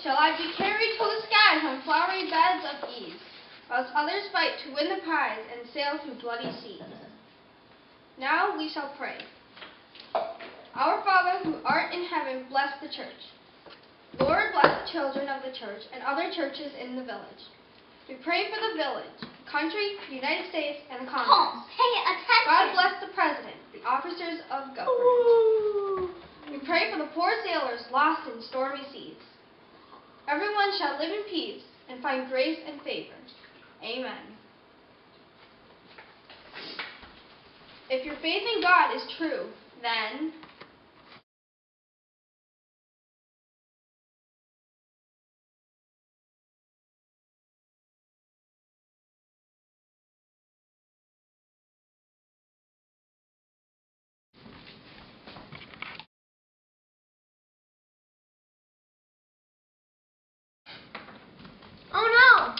shall I be carried to the skies on flowery beds of ease, whilst others fight to win the prize and sail through bloody seas. Now we shall pray. Our Father, who art in heaven, bless the church. Lord, bless the children of the church and other churches in the village. We pray for the village, the country, the United States, and the Congress. Pay attention. God bless the President, the officers of government. We pray for the poor sailors lost in stormy seas. Everyone shall live in peace and find grace and favor. Amen. If your faith in God is true, then Oh no!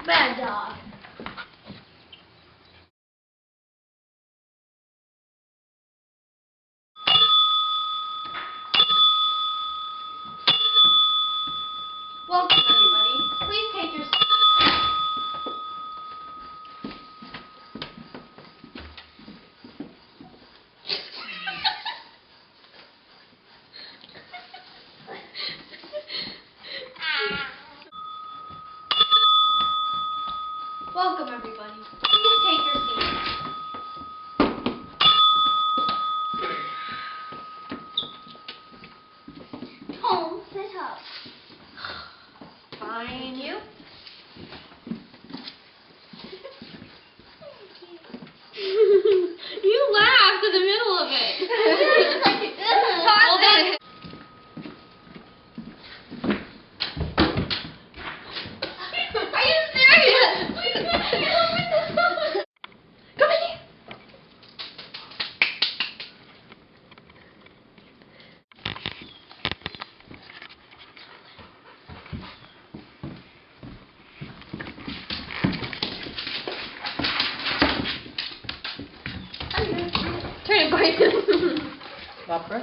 Bad dog. welcome everybody. Please take your seats. Welcome everybody. Please take your seats. Tom, sit up. Fine. Thank you. You laughed in the middle of it. Pause it. Are you serious? Come here. Turn it, go ahead. Bopper.